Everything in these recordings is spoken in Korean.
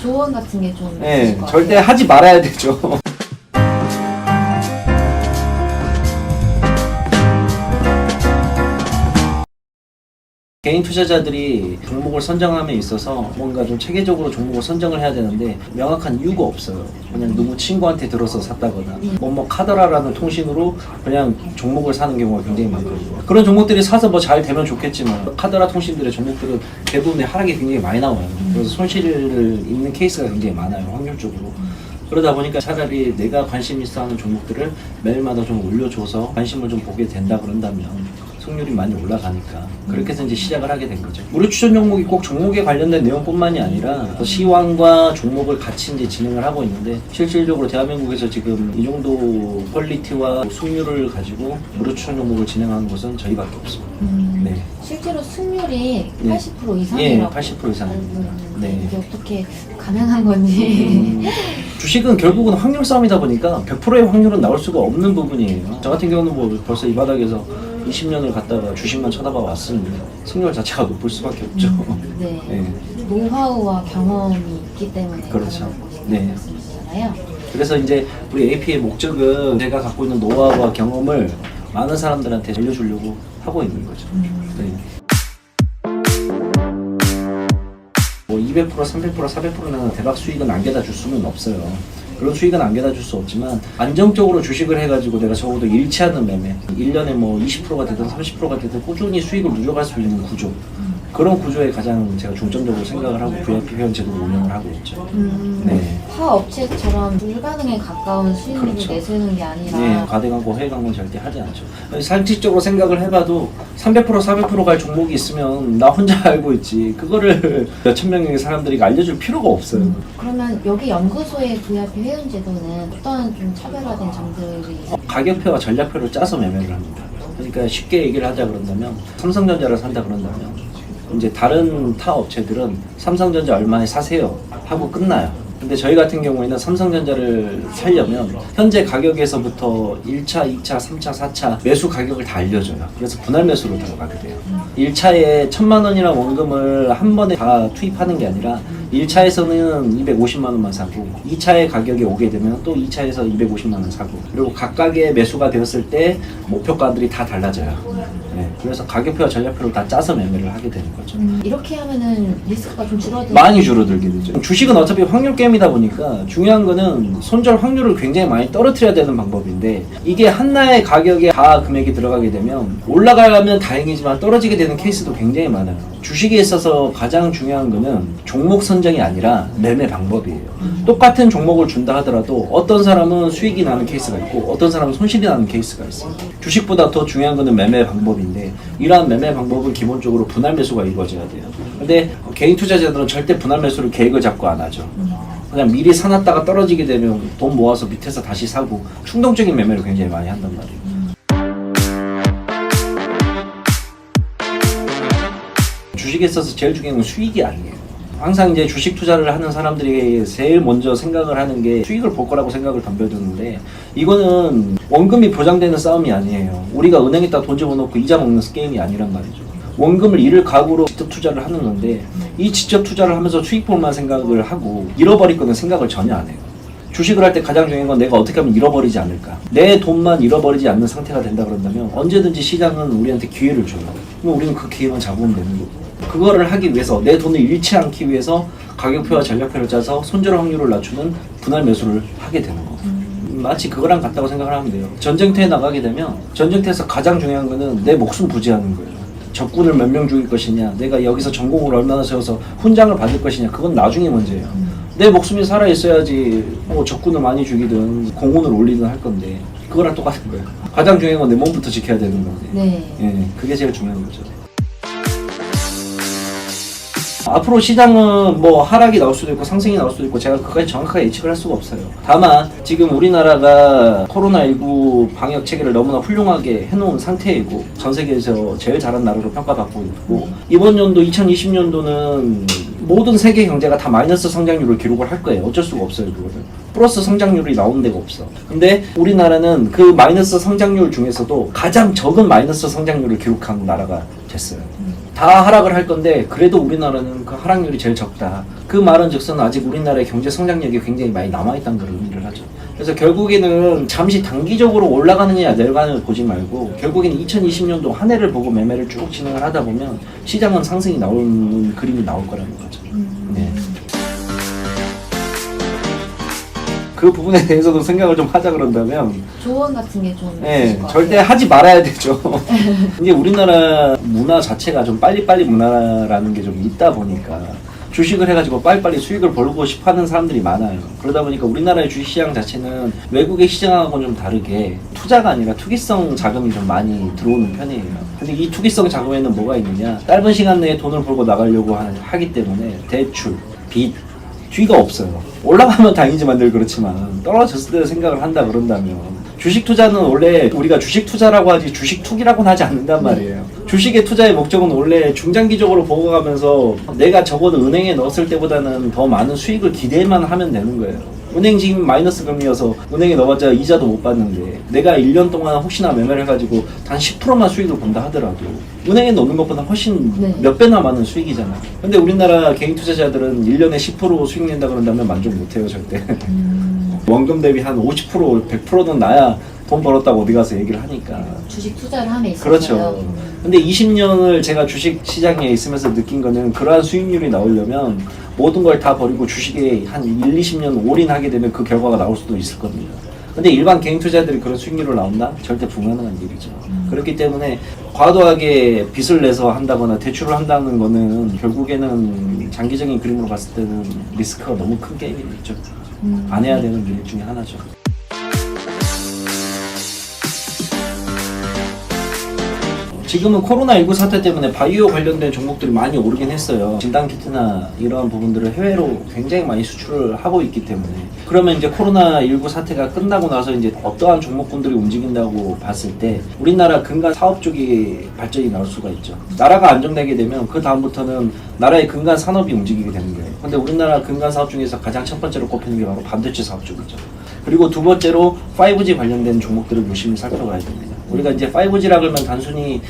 조언 같은 게 좀 네, 있을 것 절대 같아요. 하지 말아야 되죠. 개인 투자자들이 종목을 선정함에 있어서 뭔가 좀 체계적으로 종목을 선정을 해야 되는데 명확한 이유가 없어요. 그냥 누구 친구한테 들어서 샀다거나 뭐뭐 카더라라는 통신으로 그냥 종목을 사는 경우가 굉장히 많거든요. 그런 종목들이 사서 뭐 잘 되면 좋겠지만 카더라 통신들의 종목들은 대부분의 하락이 굉장히 많이 나와요. 그래서 손실을 입는 케이스가 굉장히 많아요. 확률적으로. 그러다 보니까 차라리 내가 관심 있어 하는 종목들을 매일마다 좀 올려줘서 관심을 좀 보게 된다 그런다면 승률이 많이 올라가니까 그렇게 해서 이제 시작을 하게 된 거죠. 무료 추천 종목이 꼭 종목에 관련된 내용뿐만이 아니라 시황과 종목을 같이 이제 진행을 하고 있는데 실질적으로 대한민국에서 지금 이 정도 퀄리티와 승률을 가지고 무료 추천 종목을 진행하는 곳은 저희밖에 없습니다. 네. 실제로 승률이 네. 80% 이상이라고. 예, 80% 이상입니다. 네. 이게 어떻게 가능한 건지. 주식은 결국은 확률 싸움이다 보니까 100%의 확률은 나올 수가 없는 부분이에요. 저 같은 경우는 뭐 벌써 이 바닥에서 20년을 갔다가 주식만 쳐다봐 왔으니 승률 자체가 높을 수밖에 없죠. 네. 네. 노하우와 경험이 있기 때문에 그렇죠. 그런 네. 말씀이시잖아요. 그래서 이제 우리 AP의 목적은 제가 갖고 있는 노하우와 경험을 많은 사람들한테 알려주려고 하고 있는 거죠. 네. 뭐 200%, 300%, 400%는 대박 수익은 안겨다 줄 수는 없어요. 그런 수익은 안겨다 줄 수 없지만 안정적으로 주식을 해가지고 내가 적어도 잃지 않는 매매 1년에 뭐 20%가 되든 30%가 되든 꾸준히 수익을 누적할 수 있는 구조, 그런 구조에 가장 제가 중점적으로 생각을 하고 VIP 회원 제도를 운영을 하고 있죠. 네. 타 업체처럼 불가능에 가까운 수익률을 그렇죠. 내세우는 게 아니라 네, 과대광고, 해외광고는 절대 하지 않죠. 상식적으로 생각을 해봐도 300%, 400%갈 종목이 있으면 나 혼자 알고 있지. 그거를 몇천 명의 사람들이 알려줄 필요가 없어요. 그러면 여기 연구소의 VIP 회원 제도는 어떤 좀 차별화된 점들이 있어요? 가격표와 전략표를 짜서 매매를 합니다. 그러니까 쉽게 얘기를 하자 그런다면 삼성전자를 산다 그런다면 이제 다른 타 업체들은 삼성전자 얼마에 사세요 하고 끝나요. 근데 저희 같은 경우에는 삼성전자를 살려면 현재 가격에서부터 1차, 2차, 3차, 4차 매수 가격을 다 알려줘요. 그래서 분할 매수로 들어가게 돼요. 1차에 1000만 원이라는 원금을 한 번에 다 투입하는 게 아니라 1차에서는 250만 원만 사고 2차의 가격이 오게 되면 또 2차에서 250만 원 사고, 그리고 각각의 매수가 되었을 때 목표가들이 다 달라져요. 네, 그래서 가격표와 전략표를 다 짜서 매매를 하게 되는 거죠. 이렇게 하면은 리스크가 좀 줄어들어요. 많이 줄어들게 되죠. 주식은 어차피 확률 게임이다 보니까 중요한 거는 손절 확률을 굉장히 많이 떨어뜨려야 되는 방법인데, 이게 한나의 가격에 다 금액이 들어가게 되면 올라가면 다행이지만 떨어지게 되는 케이스도 굉장히 많아요. 주식에 있어서 가장 중요한 거는 종목 선정이 아니라 매매 방법이에요. 똑같은 종목을 준다 하더라도 어떤 사람은 수익이 나는 케이스가 있고 어떤 사람은 손실이 나는 케이스가 있어요. 주식보다 더 중요한 거는 매매 방법인데, 이러한 매매 방법은 기본적으로 분할 매수가 이루어져야 돼요. 근데 개인 투자자들은 절대 분할 매수를 계획을 잡고 안 하죠. 그냥 미리 사놨다가 떨어지게 되면 돈 모아서 밑에서 다시 사고 충동적인 매매를 굉장히 많이 한단 말이에요. 주식에 있어서 제일 중요한 건 수익이 아니에요. 항상 이제 주식 투자를 하는 사람들이 제일 먼저 생각을 하는 게 수익을 볼 거라고 생각을 덤벼드는데, 이거는 원금이 보장되는 싸움이 아니에요. 우리가 은행에다 돈 집어넣고 이자 먹는 게임이 아니란 말이죠. 원금을 잃을 각오로 직접 투자를 하는 건데, 이 직접 투자를 하면서 수익 볼만 생각을 하고 잃어버릴 거는 생각을 전혀 안 해요. 주식을 할 때 가장 중요한 건 내가 어떻게 하면 잃어버리지 않을까. 내 돈만 잃어버리지 않는 상태가 된다 그런다면 언제든지 시장은 우리한테 기회를 줘요. 그럼 우리는 그 기회만 잡으면 되는 거고, 그거를 하기 위해서 내 돈을 잃지 않기 위해서 가격표와 전략표를 짜서 손절 확률을 낮추는 분할 매수를 하게 되는 거고, 마치 그거랑 같다고 생각을 하면 돼요. 전쟁터에 나가게 되면 전쟁터에서 가장 중요한 거는 내 목숨 부지하는 거예요. 적군을 몇 명 죽일 것이냐, 내가 여기서 전공을 얼마나 세워서 훈장을 받을 것이냐, 그건 나중에 문제예요. 내 목숨이 살아 있어야지 뭐 적군을 많이 죽이든 공훈을 올리든 할 건데, 그거랑 똑같은 거예요. 가장 중요한 건 내 몸부터 지켜야 되는 건데. 네. 예, 그게 제일 중요한 거죠. 앞으로 시장은 뭐 하락이 나올 수도 있고 상승이 나올 수도 있고 제가 그까지 정확하게 예측을 할 수가 없어요. 다만 지금 우리나라가 코로나19 방역 체계를 너무나 훌륭하게 해놓은 상태이고 전 세계에서 제일 잘한 나라로 평가받고 있고, 이번 연도 2020년도는 모든 세계 경제가 다 마이너스 성장률을 기록을 할 거예요. 어쩔 수가 없어요. 그거는 플러스 성장률이 나오는 데가 없어. 근데 우리나라는 그 마이너스 성장률 중에서도 가장 적은 마이너스 성장률을 기록한 나라가 됐어요. 다 하락을 할 건데 그래도 우리나라는 그 하락률이 제일 적다. 그 말은 즉슨 아직 우리나라의 경제 성장력이 굉장히 많이 남아있다는 걸 의미를 하죠. 그래서 결국에는 잠시 단기적으로 올라가느냐 내려가느냐 보지 말고 결국에는 2020년도 한 해를 보고 매매를 쭉 진행을 하다 보면 시장은 상승이 나오는 그림이 나올 거라는 거죠. 네. 그 부분에 대해서도 생각을 좀 하자 그런다면 조언 같은 게 좀 네, 있으실 것 절대 같아요. 하지 말아야 되죠. 이제 우리나라 문화 자체가 좀 빨리빨리 문화라는 게 좀 있다 보니까 주식을 해가지고 빨리빨리 수익을 벌고 싶어 하는 사람들이 많아요. 그러다 보니까 우리나라의 주식시장 자체는 외국의 시장하고는 좀 다르게 투자가 아니라 투기성 자금이 좀 많이 들어오는 편이에요. 근데 이 투기성 자금에는 뭐가 있느냐? 짧은 시간 내에 돈을 벌고 나가려고 하기 때문에 대출, 빚, 뒤가 없어요. 올라가면 다행이지만 늘 그렇지만 떨어졌을 때 생각을 한다 그런다면 주식 투자는 원래 우리가 주식 투자라고 하지 주식 투기라고는 하지 않는단 말이에요. 주식의 투자의 목적은 원래 중장기적으로 보고 가면서 내가 적어도 은행에 넣었을 때보다는 더 많은 수익을 기대만 하면 되는 거예요. 은행 지금 마이너스 금리여서 은행에 넣어봤자 이자도 못 받는데 내가 1년 동안 혹시나 매매를 해가지고 단 10%만 수익을 본다 하더라도 은행에 넣는 것보다 훨씬 몇 배나 많은 수익이잖아. 근데 우리나라 개인 투자자들은 1년에 10% 수익 낸다 그런다면 만족 못해요 절대. 원금 대비 한 50%, 100%는 나야 돈 벌었다고 어디 가서 얘기를 하니까. 주식 투자를 함에 있어서요. 그렇죠. 근데 20년을 제가 주식 시장에 있으면서 느낀 거는 그러한 수익률이 나오려면 모든 걸 다 버리고 주식에 한 1, 20년 올인하게 되면 그 결과가 나올 수도 있을 겁니다. 근데 일반 개인 투자들이 그런 수익률을 나온다? 절대 불가능한 일이죠. 그렇기 때문에 과도하게 빚을 내서 한다거나 대출을 한다는 거는 결국에는 장기적인 그림으로 봤을 때는 리스크가 너무 큰 게임이죠. 안 해야 되는 일 중에 하나죠. 지금은 코로나19 사태 때문에 바이오 관련된 종목들이 많이 오르긴 했어요. 진단키트나 이런 부분들을 해외로 굉장히 많이 수출을 하고 있기 때문에 그러면 이제 코로나19 사태가 끝나고 나서 이제 어떠한 종목군들이 움직인다고 봤을 때 우리나라 근간 사업 쪽이 발전이 나올 수가 있죠. 나라가 안정되게 되면 그 다음부터는 나라의 근간 산업이 움직이게 되는 거예요. 근데 우리나라 근간 사업 중에서 가장 첫 번째로 꼽히는 게 바로 반도체 사업 쪽이죠. 그리고 두 번째로 5G 관련된 종목들을 열심히 살펴봐야 됩니다. 우리가 이제 5G라 그러면 단순히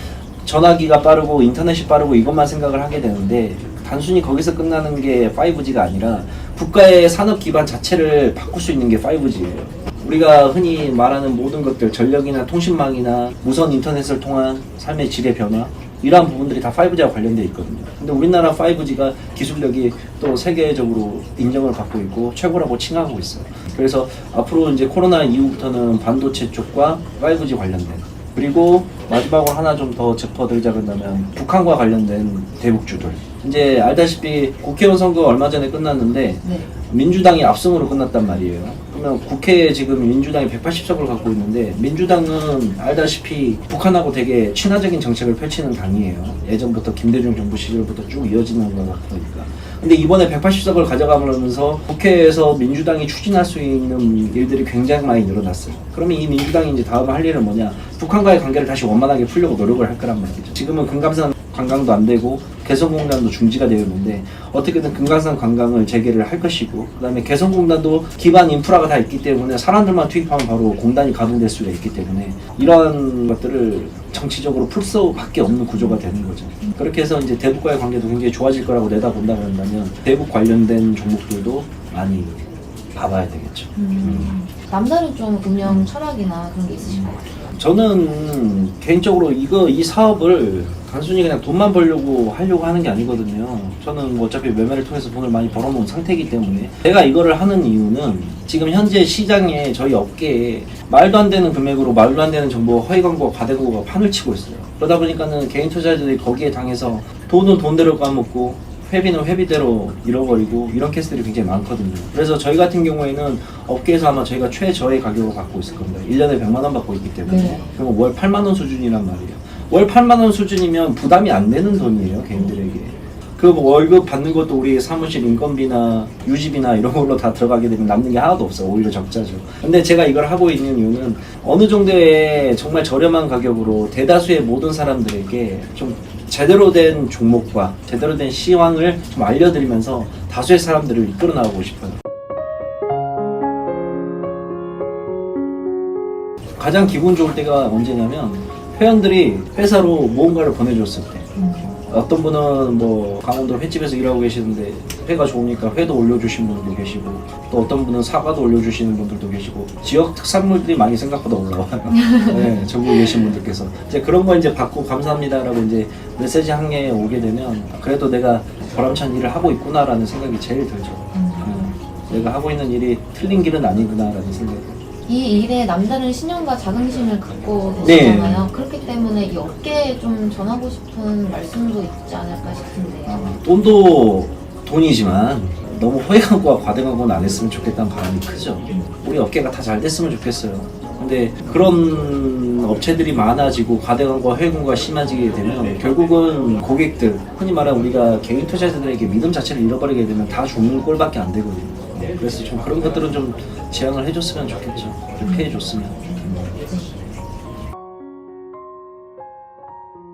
전화기가 빠르고 인터넷이 빠르고 이것만 생각을 하게 되는데 단순히 거기서 끝나는 게 5G가 아니라 국가의 산업 기반 자체를 바꿀 수 있는 게 5G예요. 우리가 흔히 말하는 모든 것들, 전력이나 통신망이나 무선 인터넷을 통한 삶의 질의 변화 이러한 부분들이 다 5G와 관련되어 있거든요. 근데 우리나라 5G가 기술력이 또 세계적으로 인정을 받고 있고 최고라고 칭하고 있어요. 그래서 앞으로 이제 코로나 이후부터는 반도체 쪽과 5G 관련된 그리고 마지막으로 하나 좀 더 짚어드리자 그런다면 북한과 관련된 대북주들 이제 알다시피 국회의원 선거 얼마 전에 끝났는데 네. 민주당이 압승으로 끝났단 말이에요. 그러면 국회에 지금 민주당이 180석을 갖고 있는데 민주당은 알다시피 북한하고 되게 친화적인 정책을 펼치는 당이에요. 예전부터 김대중 정부 시절부터 쭉 이어지는 거다 보니까. 근데 이번에 180석을 가져가면서 국회에서 민주당이 추진할 수 있는 일들이 굉장히 많이 늘어났어요. 그러면 이 민주당이 이제 다음 할 일은 뭐냐? 북한과의 관계를 다시 원만하게 풀려고 노력을 할 거란 말이죠. 지금은 금강산 관광도 안 되고 개성공단도 중지가 되어 있는데 어떻게든 금강산 관광을 재개를 할 것이고 그다음에 개성공단도 기반 인프라가 다 있기 때문에 사람들만 투입하면 바로 공단이 가동될 수가 있기 때문에 이러한 것들을 정치적으로 풀 수밖에 없는 구조가 되는 거죠. 그렇게 해서 이제 대북과의 관계도 굉장히 좋아질 거라고 내다본다 그런다면 대북 관련된 종목들도 많이 봐봐야 되겠죠. 남다른 좀 운영 철학이나 그런 게 있으신가요? 저는 개인적으로 이 사업을 단순히 그냥 돈만 벌려고 하려고 하는 게 아니거든요. 저는 뭐 어차피 매매를 통해서 돈을 많이 벌어놓은 상태이기 때문에 제가 이거를 하는 이유는 지금 현재 시장에 저희 업계에 말도 안 되는 금액으로 말도 안 되는 정보 허위 광고와 과대 광고가 판을 치고 있어요. 그러다 보니까는 개인 투자자들이 거기에 당해서 돈은 돈대로 까먹고 회비는 회비대로 잃어버리고 이런 케이스들이 굉장히 많거든요. 그래서 저희 같은 경우에는 업계에서 아마 저희가 최저의 가격을 받고 있을 겁니다. 1년에 100만 원 받고 있기 때문에 네. 그럼 월 8만 원 수준이란 말이에요. 월 8만 원 수준이면 부담이 안 되는 돈이에요, 개인들에게. 그 월급 받는 것도 우리 사무실 인건비나 유지비나 이런 걸로 다 들어가게 되면 남는 게 하나도 없어요. 오히려 적자죠. 근데 제가 이걸 하고 있는 이유는 어느 정도의 정말 저렴한 가격으로 대다수의 모든 사람들에게 좀 제대로 된 종목과 제대로 된 시황을 좀 알려드리면서 다수의 사람들을 이끌어 나가고 싶어요. 가장 기분 좋을 때가 언제냐면 회원들이 회사로 무언가를 보내줬을 때 어떤 분은 뭐 강원도 횟집에서 일하고 계시는데 회가 좋으니까 회도 올려주신 분들도 계시고 또 어떤 분은 사과도 올려주시는 분들도 계시고 지역 특산물들이 많이 생각보다 올라와요. 네, 전국에 계신 분들께서 이제 그런 거 이제 받고 감사합니다라고 이제 메시지 한 개 오게 되면 그래도 내가 보람찬 일을 하고 있구나라는 생각이 제일 들죠. 내가 하고 있는 일이 틀린 길은 아니구나라는 생각이. 이 일에 남다른 신념과 자긍심을 갖고 네. 계시잖아요. 그렇기 때문에 이 업계에 좀 전하고 싶은 말씀도 있지 않을까 싶은데요. 돈도 돈이지만 너무 허위광고와 과대광고는 안 했으면 좋겠다는 바람이 크죠. 우리 업계가 다 잘 됐으면 좋겠어요. 근데 그런 업체들이 많아지고 과대광고와 허위광고가 심해지게 되면 결국은 고객들, 흔히 말하는 우리가 개인 투자자들에게 믿음 자체를 잃어버리게 되면 다 죽는 꼴밖에 안 되거든요. 그래서 좀 그런 것들은 좀 지양을 해줬으면 좋겠죠. 좀 피해줬으면.